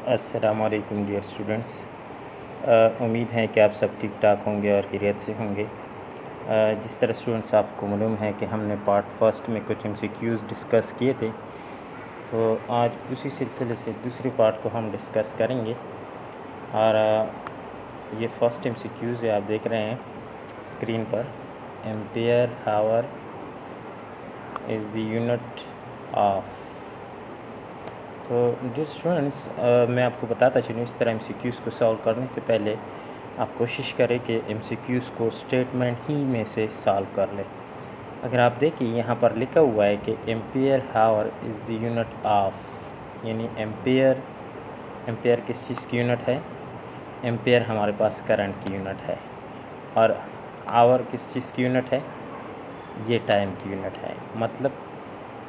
अस्सलामुअलैकुम dear students. उम्मीद है कि आप सब ठीक ठाक होंगे और खैरियत से होंगे। जिस तरह स्टूडेंट्स आपको मालूम है कि हमने पार्ट फर्स्ट में कुछ MCQs डिस्कस किए थे, तो आज उसी सिलसिले से दूसरे पार्ट को हम डिस्कस करेंगे। और ये फर्स्ट MCQs है, आप देख रहे हैं स्क्रीन पर। Ampere hour is the unit of. तो डियर स्टूडेंट्स, मैं आपको बताता चलूँ, इस तरह MCQs को सॉल्व करने से पहले आप कोशिश करें कि MCQs को स्टेटमेंट ही में से सॉल्व कर लें। अगर आप देखिए यहाँ पर लिखा हुआ है कि ampere hour is the unit of, यानी एम्पेयर किस चीज़ की यूनिट है? एम्पेयर हमारे पास करंट की यूनिट है। और आवर किस चीज़ की यूनिट है? ये टाइम की यूनिट है। मतलब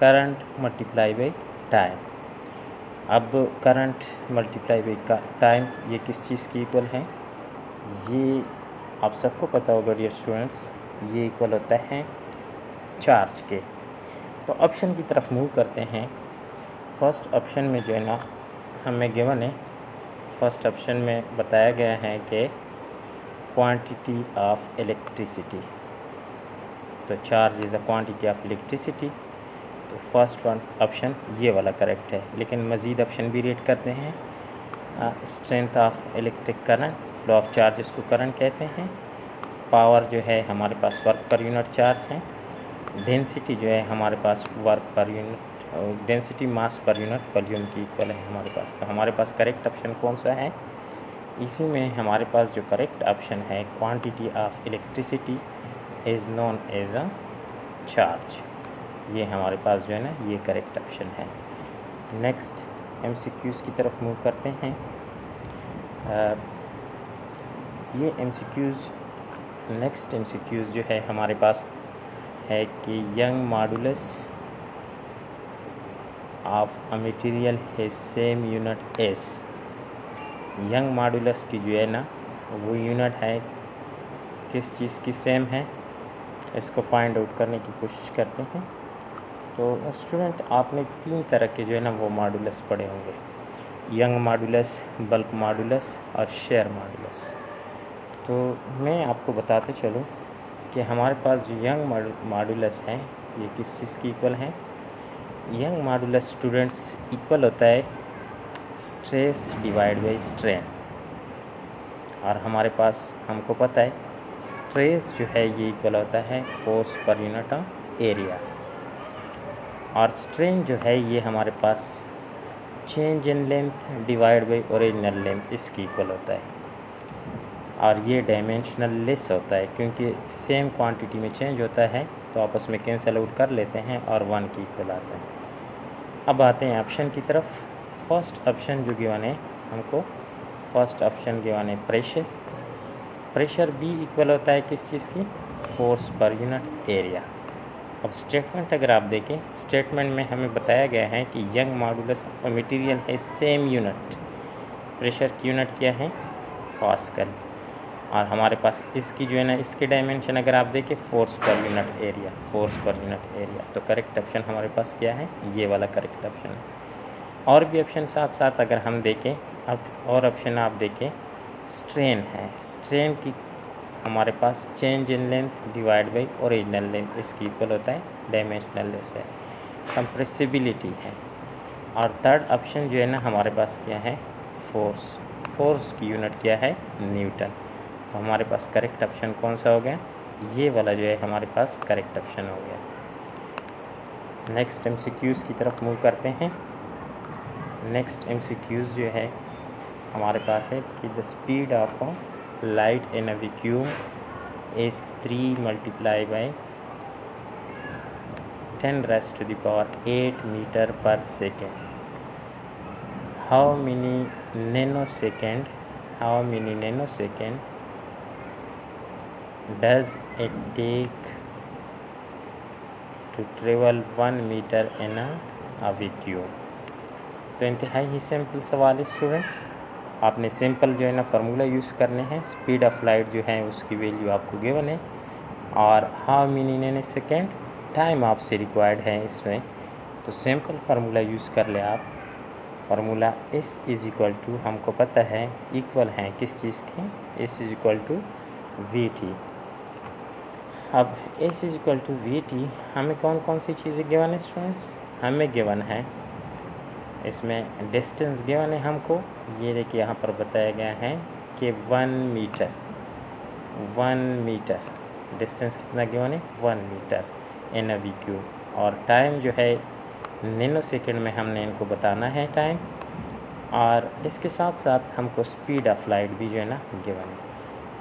करंट मल्टीप्लाई बाई टाइम। अब करंट मल्टीप्लाई बाई टाइम ये किस चीज़ की इक्वल है? ये आप सबको पता होगा डियर स्टूडेंट्स, ये इक्वल होता है चार्ज के। तो ऑप्शन की तरफ मूव करते हैं। फर्स्ट ऑप्शन में जो है ना हमें गिवन है, फर्स्ट ऑप्शन में बताया गया है कि क्वांटिटी ऑफ इलेक्ट्रिसिटी। तो charge is a quantity of electricity. तो फर्स्ट वन ऑप्शन ये वाला करेक्ट है। लेकिन मज़ीद ऑप्शन भी रीड करते हैं। Strength of electric current, flow of charge इसको करंट कहते हैं। पावर जो है हमारे पास वर्क पर यूनिट चार्ज है। डेंसिटी जो है हमारे पास work per unit, density mass per unit volume की इक्वल है हमारे पास। तो हमारे पास करेक्ट ऑप्शन कौन सा है? इसी में हमारे पास जो करेक्ट ऑप्शन है, quantity of electricity is known as a charge. ये हमारे पास जो है ना ये करेक्ट ऑप्शन है। नेक्स्ट MCQs की तरफ मूव करते हैं। ये MCQs, नेक्स्ट MCQs जो है हमारे पास है कि Young modulus of a material है same unit as. Young modulus की जो है ना वो यूनिट है किस चीज़ की सेम है, इसको फाइंड आउट करने की कोशिश करते हैं। तो स्टूडेंट आपने 3 तरह के जो है ना वो मॉडुलस पढ़े होंगे, यंग मॉडुलस, बल्क मॉडुलस और शेयर मॉडुलस। तो मैं आपको बताते चलूँ कि हमारे पास जो यंग मॉडुलस है ये किस चीज़ की इक्वल है? यंग मॉडुलस स्टूडेंट्स इक्वल होता है स्ट्रेस डिवाइड बाई स्ट्रेन। और हमारे पास हमको पता है स्ट्रेस जो है ये इक्वल होता है force per unit of area. और स्ट्रेन जो है ये हमारे पास change in length divide by original length इसकी इक्वल होता है। और ये डायमेंशनल लेस होता है क्योंकि सेम क्वांटिटी में चेंज होता है, तो आपस में कैंसिल आउट कर लेते हैं और 1 की इक्वल आता है। अब आते हैं ऑप्शन की तरफ। फर्स्ट ऑप्शन जो गिवन है हमको, फर्स्ट ऑप्शन गिवन है प्रेशर। प्रेशर भी इक्वल होता है किस चीज़ की? Force per unit area. अब स्टेटमेंट अगर आप देखें, स्टेटमेंट में हमें बताया गया है कि Young modulus of a material है सेम यूनिट। प्रेशर की यूनिट क्या है? पास्कल। और हमारे पास इसकी जो है ना इसके डायमेंशन अगर आप देखें force per unit area, force per unit area. तो करेक्ट ऑप्शन हमारे पास क्या है? ये वाला करेक्ट ऑप्शन है। और भी ऑप्शन साथ साथ अगर हम देखें, अब और ऑप्शन आप देखें, स्ट्रेन है। स्ट्रेन की हमारे पास change in length divide by original length इसकी इक्वल होता है डायमेंशनल लेस है। कंप्रेसिबिलिटी है। और थर्ड ऑप्शन जो है ना हमारे पास क्या है? फोर्स। फोर्स की यूनिट क्या है? न्यूटन। तो हमारे पास करेक्ट ऑप्शन कौन सा हो गया? ये वाला जो है हमारे पास करेक्ट ऑप्शन हो गया। नेक्स्ट MCQs की तरफ मूव करते हैं। नेक्स्ट MCQs जो है हमारे पास है कि the speed of light in a vacuum is 3 multiply by 10⁻⁸ metre per second. How many nanosecond does it take to travel 1 metre in a vacuum? तो इंतहाई ही सिंपल सवाल है स्टूडेंट्स। आपने सिंपल जो है ना फार्मूला यूज़ करने हैं। स्पीड ऑफ लाइट जो है उसकी वैल्यू आपको गिवन है, और how many nano second time आपसे रिक्वायर्ड है इसमें। तो सिंपल फार्मूला यूज़ कर ले आप। Formula S is equal to हमको पता है इक्वल है किस चीज़ के, S is equal to VT। अब S is equal to VT हमें कौन कौन सी चीज़ें गिवन है स्टूडेंट्स? हमें गिवन है इसमें डिस्टेंस गिवन है हमको, ये देखिए यहाँ पर बताया गया है कि 1 मीटर डिस्टेंस कितना गिवन है? 1 मीटर इन वी क्यू। और टाइम जो है नैनो सेकेंड में हमने इनको बताना है टाइम, और इसके साथ साथ हमको स्पीड ऑफ लाइट भी जो है ना गिवन है,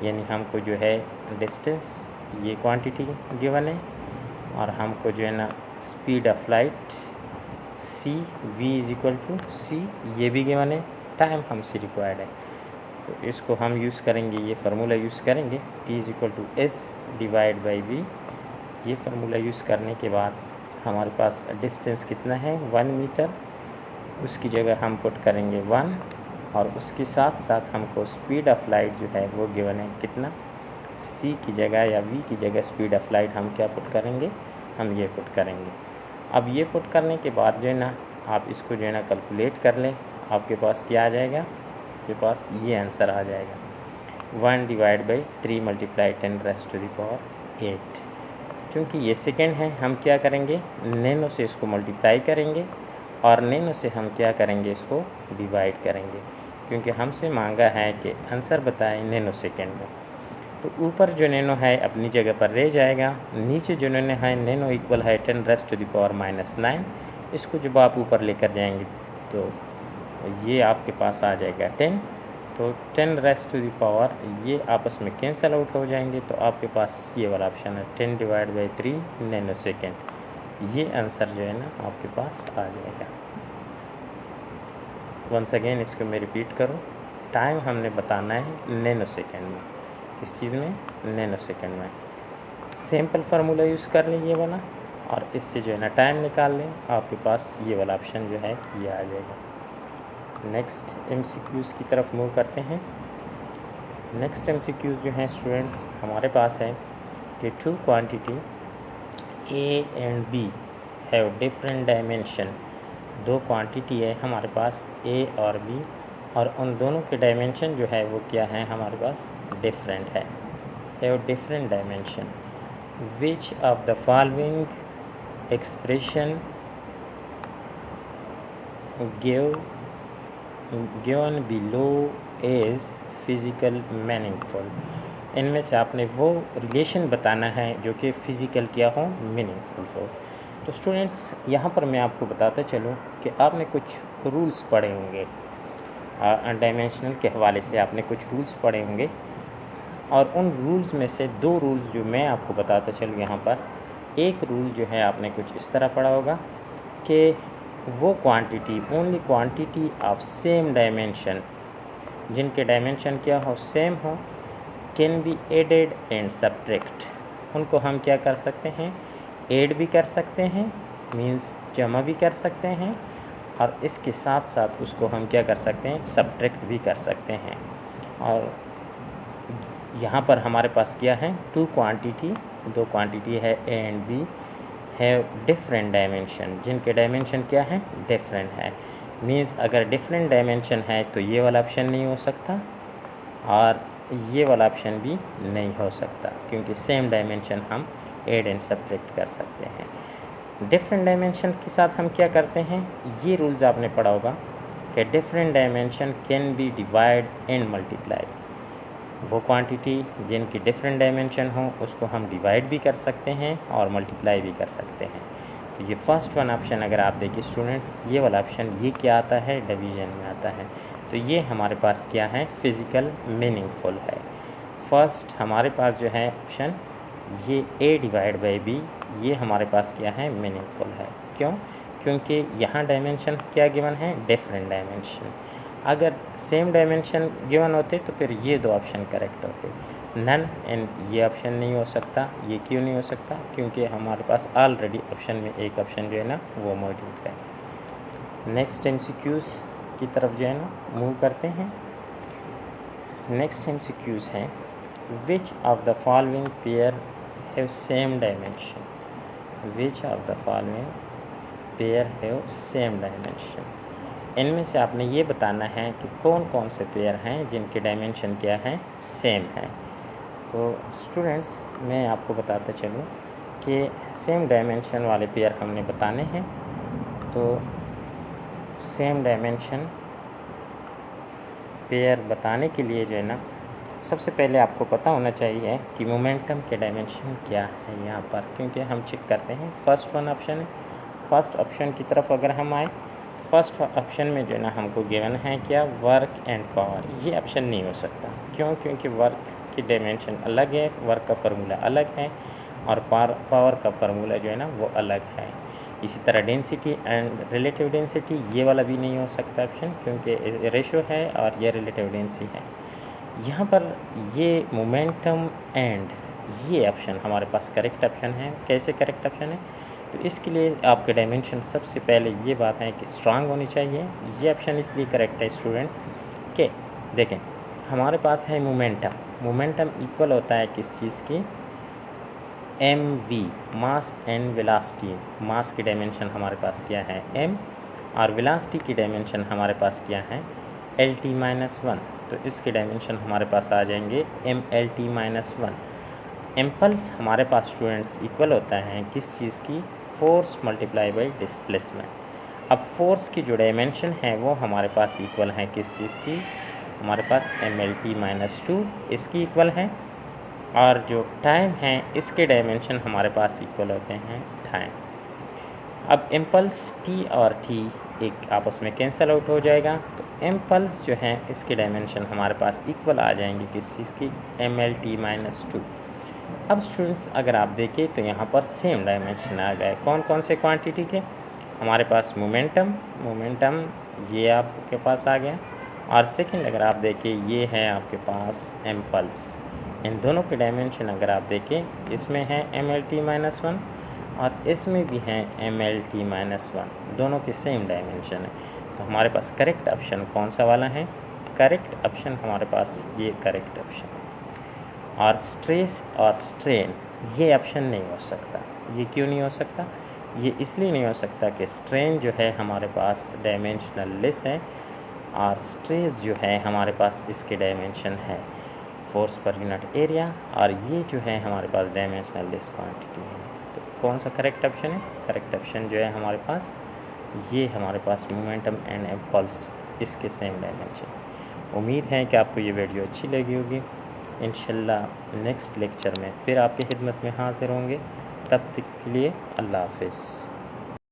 यानी हमको जो है डिस्टेंस ये क्वांटिटी गिवन है, और हमको जो है ना speed of light c v is equal to c ये भी गिवन है, टाइम हमसे रिक्वायर्ड है। तो इसको हम यूज़ करेंगे, ये फार्मूला यूज़ करेंगे t is equal to s divide by v। ये फार्मूला यूज़ करने के बाद हमारे पास डिस्टेंस कितना है? 1 मीटर, उसकी जगह हम पुट करेंगे 1, और उसके साथ साथ हमको स्पीड ऑफ लाइट जो है वो गिवन है कितना? c की जगह या v की जगह स्पीड ऑफ लाइट हम क्या पुट करेंगे? हम ये पुट करेंगे। अब ये पुट करने के बाद जो है ना आप इसको जो है ना कैलकुलेट कर लें, आपके पास क्या आ जाएगा? आपके पास ये आंसर आ जाएगा 1 divide by 3 multiply 10 raise to the power 8। क्योंकि ये सेकेंड है, हम क्या करेंगे? नैनो से इसको मल्टीप्लाई करेंगे, और नैनो से हम क्या करेंगे? इसको डिवाइड करेंगे, क्योंकि हमसे मांगा है कि आंसर बताएं नैनो सेकेंड में। तो ऊपर जो नैनो है अपनी जगह पर रह जाएगा, नीचे जो नैनो है नैनो इक्वल है 10 रेज़ टू द पावर -9। इसको जब आप ऊपर लेकर जाएंगे तो ये आपके पास आ जाएगा 10, तो 10 रेज़ टू द पावर ये आपस में कैंसिल आउट हो जाएंगे, तो आपके पास ये वाला ऑप्शन है 10 डिवाइड बाई 3 नैनो सेकेंड। ये आंसर जो है ना आपके पास आ जाएगा। वंस अगेन इसको मैं रिपीट करूँ, टाइम हमने बताना है नैनो सेकेंड में, इस चीज़ में नैनो सेकेंड में। सिंपल फार्मूला यूज़ कर लें ये वाला, और इससे जो है ना टाइम निकाल लें, आपके पास ये वाला ऑप्शन जो है ये आ जाएगा। नेक्स्ट MCQs की तरफ मूव करते हैं। नेक्स्ट MCQs जो हैं स्टूडेंट्स हमारे पास है कि 2 quantity A and B have different dimension. 2 quantity है हमारे पास A और B, और उन दोनों के डायमेंशन जो है वो क्या है? हमारे पास डिफरेंट है, have different dimension. Which of the following expression given below is physical meaningful. इनमें से आपने वो रिलेशन बताना है जो कि फ़िज़िकल क्या हो? मीनिंगफुल हो। तो स्टूडेंट्स यहाँ पर मैं आपको बताता चलूँ कि आपने कुछ रूल्स पढ़े होंगे, डायमेंशनल के हवाले से आपने कुछ रूल्स पढ़े होंगे, और उन रूल्स में से 2 रूल्स जो मैं आपको बताता चलूँ यहाँ पर। एक रूल जो है आपने कुछ इस तरह पढ़ा होगा कि वो quantity, only quantity of same dimension, जिनके डायमेंशन क्या हो? सेम हो, can be added and subtract. उनको हम क्या कर सकते हैं? ऐड भी कर सकते हैं, मींस जमा भी कर सकते हैं, और इसके साथ साथ उसको हम क्या कर सकते हैं? सब्ट्रैक्ट भी कर सकते हैं। और यहाँ पर हमारे पास क्या है? 2 क्वांटिटी, 2 क्वांटिटी है A and B have different dimension, जिनके डायमेंशन क्या है? डिफरेंट है। मींस अगर डिफरेंट डायमेंशन है तो ये वाला ऑप्शन नहीं हो सकता, और ये वाला ऑप्शन भी नहीं हो सकता, क्योंकि सेम डायमेंशन हम ऐड एंड सब्ट्रैक्ट कर सकते हैं। डिफरेंट डायमेंशन के साथ हम क्या करते हैं? ये रूल्स आपने पढ़ा होगा कि different dimension can be divide and multiply. वो क्वांटिटी जिनकी डिफरेंट डायमेंशन हो उसको हम डिवाइड भी कर सकते हैं और मल्टीप्लाई भी कर सकते हैं। तो ये फर्स्ट वन ऑप्शन अगर आप देखिए स्टूडेंट्स, ये वाला ऑप्शन ये क्या आता है? डिवीजन में आता है। तो ये हमारे पास क्या है? फिज़िकल मीनिंगफुल है। फर्स्ट हमारे पास जो है ऑप्शन ये A डिवाइड बाई B, ये हमारे पास क्या है? मीनिंगफुल है। क्यों? क्योंकि यहाँ डायमेंशन क्या गिवन है? Different dimension. अगर सेम डायमेंशन गिवन होते तो फिर ये 2 ऑप्शन करेक्ट होते, नन एंड ये ऑप्शन नहीं हो सकता। ये क्यों नहीं हो सकता? क्योंकि हमारे पास ऑलरेडी ऑप्शन में एक ऑप्शन जो है ना वो मौजूद है। नेक्स्ट MCQs की तरफ जो है ना मूव करते हैं। नेक्स्ट MCQs हैं which of the following pair have same dimension. Which of the following pair have same dimension. इनमें से आपने ये बताना है कि कौन कौन से पेयर हैं जिनके डायमेंशन क्या है, सेम है। तो स्टूडेंट्स, मैं आपको बताता चलूँ कि सेम डायमेंशन वाले पेयर हमने बताने हैं। तो सेम डायमेंशन पेयर बताने के लिए जो है ना, सबसे पहले आपको पता होना चाहिए कि मोमेंटम के डायमेंशन क्या है यहाँ पर, क्योंकि हम चेक करते हैं फर्स्ट वन ऑप्शन है। फर्स्ट ऑप्शन की तरफ अगर हम आए, फर्स्ट ऑप्शन में जो है ना हमको गिवन है क्या, वर्क एंड पावर। ये ऑप्शन नहीं हो सकता, क्यों? क्योंकि वर्क की डायमेंशन अलग है, वर्क का फार्मूला अलग है, और पावर का फार्मूला जो है ना वो अलग है। इसी तरह डेंसिटी एंड रिलेटिव डेंसिटी, ये वाला भी नहीं हो सकता ऑप्शन, क्योंकि रेशो है और ये रिलेटिव डेंसिटी है। यहाँ पर ये मोमेंटम एंड ये ऑप्शन हमारे पास करेक्ट ऑप्शन है। कैसे करेक्ट ऑप्शन है? तो इसके लिए आपके डायमेंशन सबसे पहले ये बात है कि स्ट्रांग होनी चाहिए। ये ऑप्शन इसलिए करेक्ट है स्टूडेंट्स कि देखें, हमारे पास है मोमेंटम। मोमेंटम इक्वल होता है किस चीज़ की, M V, mass and velocity. Mass की डायमेंशन हमारे पास क्या है, एम, और वेलासिटी की डायमेंशन हमारे पास क्या है, एल टी माइनस वन। तो इसके डायमेंशन हमारे पास आ जाएंगे M L T minus one. Impulse हमारे पास स्टूडेंट्स इक्वल होता है किस चीज़ की, फोर्स मल्टीप्लाई बाई डिस्प्लेसमेंट। अब फोर्स की जो डायमेंशन है वो हमारे पास इक्वल है किस चीज़ की, हमारे पास M L T minus two इसकी इक्वल है, और जो टाइम है इसके डायमेंशन हमारे पास इक्वल होते हैं टाइम। अब इम्पल्स टी और टी एक आपस में कैंसिल आउट हो जाएगा, तो इम्पल्स जो है इसके डायमेंशन हमारे पास इक्वल आ जाएंगे किस चीज़ की, M L T minus two. अब स्टूडेंट्स अगर आप देखें तो यहाँ पर सेम डायमेंशन आ गए। कौन कौन से क्वांटिटी के, हमारे पास मोमेंटम ये आपके पास आ गया, और सेकंड अगर आप देखें ये है आपके पास इम्पल्स। इन दोनों के डायमेंशन अगर आप देखें, इसमें है M L T minus one और इसमें भी है M L T minus one, दोनों के सेम डायमेंशन है। तो हमारे पास करेक्ट ऑप्शन कौन सा वाला है, करेक्ट ऑप्शन हमारे पास ये करेक्ट ऑप्शन। और स्ट्रेस और स्ट्रेन ये ऑप्शन नहीं हो सकता। ये क्यों नहीं हो सकता? ये इसलिए नहीं हो सकता कि स्ट्रेन जो है हमारे पास डायमेंशनल लेस है, और स्ट्रेस जो है हमारे पास इसके डायमेंशन है फोर्स पर यूनिट एरिया, और ये जो है हमारे पास डायमेंशनल लेस क्वांटिटी है। तो कौन सा करेक्ट ऑप्शन है? करेक्ट ऑप्शन जो है हमारे पास ये हमारे पास मोमेंटम एंड इम्पल्स इसके सेम डायमेंशन। उम्मीद है कि आपको ये वीडियो अच्छी लगी होगी। इंशाल्लाह नेक्स्ट लेक्चर में फिर आपकी खिदमत में हाज़िर होंगे। तब तक के लिए अल्लाह हाफ़िज़।